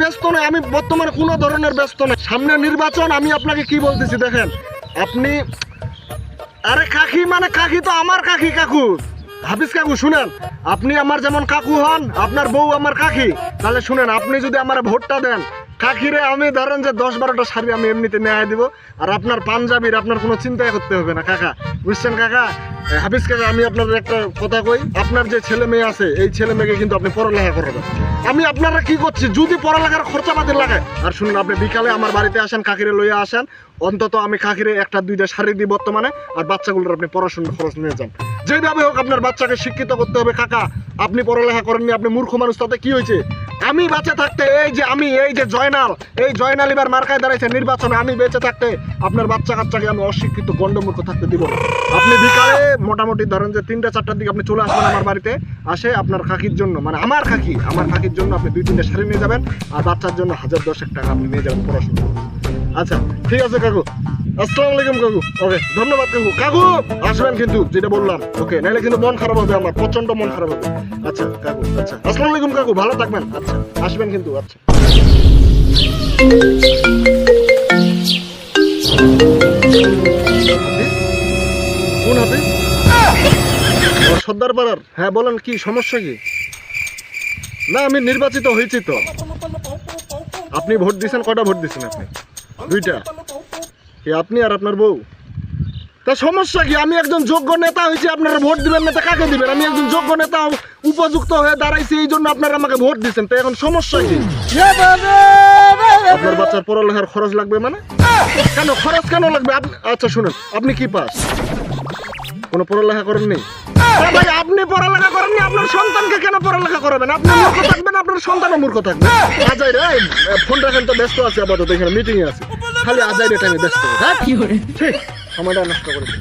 ব্যস্ত নই, আমি বর্তমানে কোনো ধরনের ব্যস্ত নই। সামনে নির্বাচন, আমি আপনাকে কি বলতেছি দেখেন, আপনি আরে কাকি মানে কাকি তো আমার কাকি, কাকু হাফিজ কাকু শুনেন, আপনি আমার যেমন কাকু হন, আপনার বউ আমার কাকি, তাহলে শুনেন, আপনি যদি আমার ভোটটা দেন, কাকিরে আমি ধরেন যে 10-12টা শাড়ি আমি এমনিতে নেয় দিব, আর আপনার পাঞ্জাবির আপনার কোনো চিন্তাই করতে হবে না কাকা, বুঝছেন কাকা? হাফিজ কাকা, আমি আপনাদের একটা কথা কই, আপনার যে ছেলে মেয়ে আছে এই ছেলে মেয়েকে কিন্তু আপনি পড়ালেখা করাবেন। আমি আপনারা কি করছি, যদি পড়ালেখার খরচাপাতি লাগে, আর শুনুন, আপনি বিকালে আমার বাড়িতে আসেন, কাকিরে লইয়া আসেন, অন্তত আমি কাকিরে 1-2টা শাড়ি দিই বর্তমানে, আর বাচ্চাগুলোর আপনি পড়াশোনার খরচ নিয়ে যান। যেভাবে হোক আপনার বাচ্চাকে শিক্ষিত করতে হবে কাকা। আপনি পড়ালেখা করেননি, আপনি মূর্খ মানুষ, তাতে কি হয়েছে? আমি বেঁচে থাকতে, এই যে জয়নাল এবার মার্কায় দাঁড়াইছে নির্বাচনে, আমি বেঁচে থাকতে আপনার বাচ্চা কাচ্চাকে আমি অশিক্ষিত গণ্ডমূর্খ থাকতে দিব না। আপনি বিকালে মোটামুটি ধরেন যে 3টা-4টার দিকে আপনি চলে আসবেন আমার বাড়িতে, আসে আপনার কাকির জন্য, মানে আমার কাকির জন্য আপনি 2-3টা শাড়ি নিয়ে যাবেন, আর বাচ্চার জন্য 1000-10 টাকা আপনি নিয়ে যাবেন পড়াশোনা। আচ্ছা ঠিক আছে কাকু, আসসালামু আলাইকুম কাকু। ওকে, ধন্যবাদ কাকু। কাকু আসবেন কিন্তু, যেটা বললাম, ওকে, নাহলে কিন্তু মন খারাপ হবে, আমার প্রচন্ড মন খারাপ হবে। আচ্ছা কাকু, আচ্ছা, আসসালামু আলাইকুম কাকু, ভালো থাকবেন। আচ্ছা আসবেন কিন্তু। আচ্ছা কোন হাফিজ? সর্দার পাড়ার? হ্যাঁ বলেন, কি সমস্যা কি? না আমি নির্বাচিত হয়েছি তো। আপনি ভোট দিয়েছেন? কটা ভোট দিয়েছেন আপনি? 2টা। কি আপনি আর আপনার বউ? তা সমস্যা কি? আমি একজন যোগ্য নেতা হয়েছি, আপনারা ভোট দিবেন না, তা কাকে দিবেন? আমি একজন যোগ্য নেতা, উপযুক্ত হয়ে দাঁড়াইছি, এই জন্য আপনারা আমাকে ভোট দিচ্ছেন, তো এখন সমস্যা কি? আপনার বাচ্চার পড়ালেখার খরচ লাগবে মানে? কেন খরচ কেন লাগবে? আচ্ছা শুনুন, আপনি কি পাস? কোনো পড়ালেখা করেননি? ভাই আপনি পড়ালেখা করেননি, আপনার সন্তানকে কেন পড়ালেখা করাবেন? আপনি মূর্খ থাকবেন, আপনার সন্তানও মূর্খ থাকবে। আজাই রে, ফোন রাখেন তো, ব্যস্ত আছে আপাতত, এখানে মিটিং এ আছে, খালি আজাই রে টাইমে ব্যস্ত। হ্যাঁ ঠিক, সময়টা নষ্ট করেছিল।